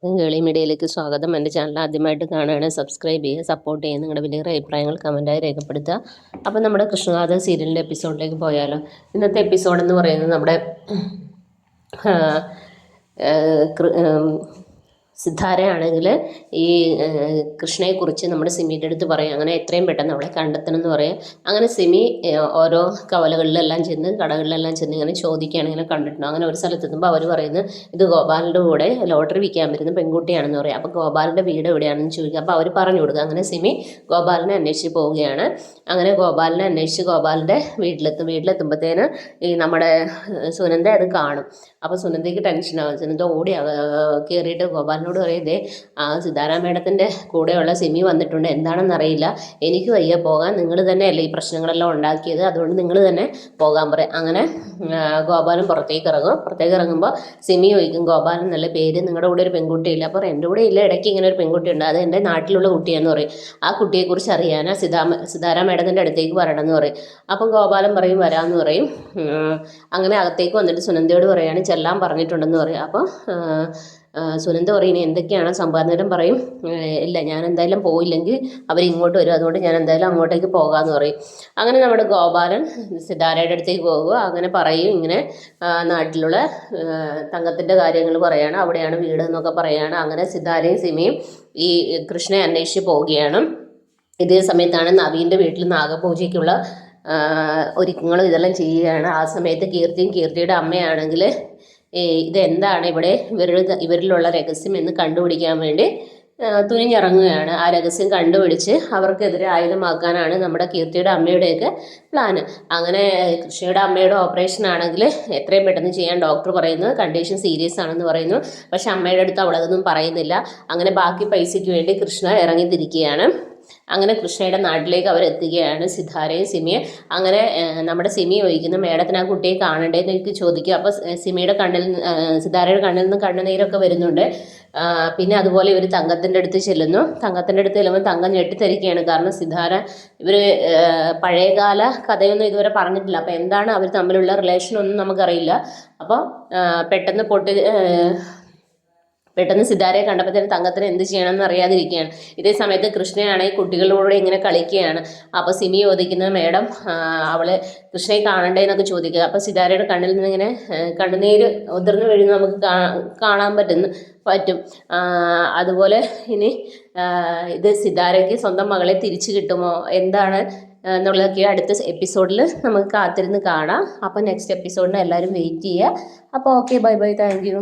ഗേളി മീഡിയയിലേക്ക് സ്വാഗതം. എൻ്റെ ചാനൽ ആദ്യമായിട്ട് കാണുകയാണ്, സബ്സ്ക്രൈബ് ചെയ്യുക, സപ്പോർട്ട് ചെയ്യുക, നിങ്ങളുടെ വലിയ അഭിപ്രായങ്ങൾ കമൻറ്റായി രേഖപ്പെടുത്തുക. അപ്പോൾ നമ്മുടെ കൃഷ്ണനാഥ സീരിയലിൻ്റെ എപ്പിസോഡിലേക്ക് പോയാലോ. ഇന്നത്തെ എപ്പിസോഡ് എന്ന് പറയുന്നത് നമ്മുടെ സിദ്ധാരയാണെങ്കിൽ ഈ കൃഷ്ണയെക്കുറിച്ച് നമ്മുടെ സിമിയുടെ അടുത്ത് പറയും, അങ്ങനെ എത്രയും പെട്ടെന്ന് അവളെ കണ്ടെത്തണം എന്ന് പറയും. അങ്ങനെ സിമി ഓരോ കവലകളിലെല്ലാം ചെന്ന് കടകളിലെല്ലാം ചെന്ന് ഇങ്ങനെ ചോദിക്കുകയാണ്, ഇങ്ങനെ കണ്ടിട്ടുണ്ടോ. അങ്ങനെ ഒരു സ്ഥലത്തെത്തുമ്പോൾ അവർ പറയുന്നത് ഇത് ഗോപാലിൻ്റെ കൂടെ ലോട്ടറി വിൽക്കാൻ വരുന്ന പെൺകുട്ടിയാണെന്ന് പറയും. അപ്പോൾ ഗോപാലിൻ്റെ വീട് എവിടെയാണെന്ന് ചോദിക്കുക. അപ്പോൾ അവർ പറഞ്ഞു കൊടുക്കുക. അങ്ങനെ സിമി ഗോപാലിനെ അന്വേഷിച്ച് പോവുകയാണ്. അങ്ങനെ ഗോപാലിനെ അന്വേഷിച്ച് ഗോപാലിൻ്റെ വീട്ടിലെത്തുമ്പോഴത്തേന് ഈ നമ്മുടെ സുനന്ദ അത് കാണും. അപ്പോൾ സുനന്ദയ്ക്ക് ടെൻഷനാകും. സുനന്ദ ഓടി കയറിയിട്ട് ഗോപാലിനോട് പറയുന്നത് ആ സിതാരാ മേഡത്തിൻ്റെ കൂടെയുള്ള സിമി വന്നിട്ടുണ്ട്, എന്താണെന്നറിയില്ല, എനിക്ക് വയ്യ പോകാൻ, നിങ്ങൾ തന്നെയല്ലേ ഈ പ്രശ്നങ്ങളെല്ലാം ഉണ്ടാക്കിയത്, അതുകൊണ്ട് നിങ്ങൾ തന്നെ പോകാൻ പറയും. അങ്ങനെ ഗോപാലൻ പുറത്തേക്ക് ഇറങ്ങുമ്പോൾ സിമി ചോദിക്കും, ഗോപാലൻ നല്ല പേര്, നിങ്ങളുടെ കൂടെ ഒരു പെൺകുട്ടിയില്ല. അപ്പോൾ എൻ്റെ കൂടെ ഇല്ല, ഇടയ്ക്ക് ഇങ്ങനെ ഒരു പെൺകുട്ടിയുണ്ട്, അത് എൻ്റെ നാട്ടിലുള്ള കുട്ടിയാന്ന് പറയും. ആ കുട്ടിയെക്കുറിച്ച് അറിയാനാ സിതാരാ മേഡത്തിൻ്റെ അടുത്തേക്ക് വരണമെന്ന് പറയും. അപ്പം ഗോപാലൻ പറയും വരാമെന്ന് പറയും. അങ്ങനെ അകത്തേക്ക് വന്നിട്ട് സുനന്ദയോട് പറയാണ് ചെല്ലാൻ പറഞ്ഞിട്ടുണ്ടെന്ന് പറയും. അപ്പോൾ സുനന്ദ പറയും എന്തൊക്കെയാണ് സമ്പാദനം പറയും, ഇല്ല ഞാൻ എന്തായാലും പോയില്ലെങ്കിൽ അവരിങ്ങോട്ട് വരും, അതുകൊണ്ട് ഞാൻ എന്തായാലും അങ്ങോട്ടേക്ക് പോകാമെന്ന് പറയും. അങ്ങനെ നമ്മുടെ ഗോപാലൻ സിതാരയുടെ അടുത്തേക്ക് പോകുക. അങ്ങനെ പറയും ഇങ്ങനെ നാട്ടിലുള്ള തങ്കത്തിൻ്റെ കാര്യങ്ങൾ പറയാണ്, അവിടെയാണ് വീട് എന്നൊക്കെ പറയാണ്. അങ്ങനെ സിതാരയും സിമിയും ഈ കൃഷ്ണയെ അന്വേഷിച്ച് പോവുകയാണ്. ഇതേ സമയത്താണ് നവീൻ്റെ വീട്ടിൽ നാഗപൂജയ്ക്കുള്ള ഒരുക്കങ്ങളും ഇതെല്ലാം ചെയ്യുകയാണ്. ആ സമയത്ത് കീർത്തിയുടെ അമ്മയാണെങ്കിൽ ഇതെന്താണ് ഇവരിലുള്ള രഹസ്യം എന്ന് കണ്ടുപിടിക്കാൻ വേണ്ടി തുനിഞ്ഞിറങ്ങുകയാണ്. ആ രഹസ്യം കണ്ടുപിടിച്ച് അവർക്കെതിരെ ആയുധമാക്കാനാണ് നമ്മുടെ കീർത്തിയുടെ അമ്മയുടെയൊക്കെ പ്ലാന്. അങ്ങനെ കൃഷ്ണയുടെ അമ്മയുടെ ഓപ്പറേഷൻ ആണെങ്കിൽ എത്രയും പെട്ടെന്ന് ചെയ്യാൻ ഡോക്ടർ പറയുന്നു, കണ്ടീഷൻ സീരിയസ് ആണെന്ന് പറയുന്നു. പക്ഷെ അമ്മയുടെ അടുത്ത് അവളതൊന്നും പറയുന്നില്ല. അങ്ങനെ ബാക്കി പൈസയ്ക്ക് വേണ്ടി കൃഷ്ണ ഇറങ്ങിത്തിരിക്കുകയാണ്. അങ്ങനെ കൃഷ്ണയുടെ നാട്ടിലേക്ക് അവരെത്തുകയാണ്, സിദ്ധാരയും സിമിയെ. അങ്ങനെ നമ്മുടെ സിമി ചോദിക്കുന്നു മേഡത്തിന് ആ കുട്ടിയെ കാണണ്ടേന്ന് എനിക്ക് ചോദിക്കും. അപ്പോൾ സിദ്ധാരയുടെ കണ്ണിൽ നിന്ന് കണ്ണുനീരൊക്കെ വരുന്നുണ്ട്. പിന്നെ അതുപോലെ ഇവർ തങ്കത്തിൻ്റെ അടുത്ത് ചെല്ലുന്നു. തങ്കത്തിൻ്റെ അടുത്ത് ചെല്ലുമ്പോൾ തങ്കം ഞെട്ടിത്തരിക്കുകയാണ്. കാരണം സിദ്ധാര ഇവർ പഴയകാല കഥയൊന്നും ഇതുവരെ പറഞ്ഞിട്ടില്ല. അപ്പോൾ എന്താണ് അവർ തമ്മിലുള്ള റിലേഷൻ ഒന്നും നമുക്കറിയില്ല. അപ്പോൾ പെട്ടെന്ന് സിദ്ധാരയെ കണ്ടപ്പോൾ തങ്കത്തിന് എന്ത് ചെയ്യണമെന്ന് അറിയാതിരിക്കുകയാണ്. ഇതേ സമയത്ത് കൃഷ്ണയാണെങ്കിൽ കുട്ടികളോട് ഇങ്ങനെ കളിക്കുകയാണ്. അപ്പോൾ സിമി ചോദിക്കുന്നത് മേഡം അവള് കൃഷ്ണയെ കാണണ്ടേന്നൊക്കെ ചോദിക്കുക. അപ്പോൾ സിദ്ധാരയുടെ കണ്ണിൽ നിന്ന് ഇങ്ങനെ കണ്ണുനീര് ഉതിർന്നു വീഴുന്ന നമുക്ക് കാണാൻ പറ്റും. അതുപോലെ ഇനി ഇത് സിദ്ധാരയ്ക്ക് സ്വന്തം മകളെ തിരിച്ചു കിട്ടുമോ എന്താണ് എന്നുള്ളതൊക്കെ അടുത്ത എപ്പിസോഡിൽ നമുക്ക് കാത്തിരുന്ന് കാണാം. അപ്പോൾ നെക്സ്റ്റ് എപ്പിസോഡിന് എല്ലാവരും വെയിറ്റ് ചെയ്യുക. അപ്പോൾ okay, bye bye, thank you.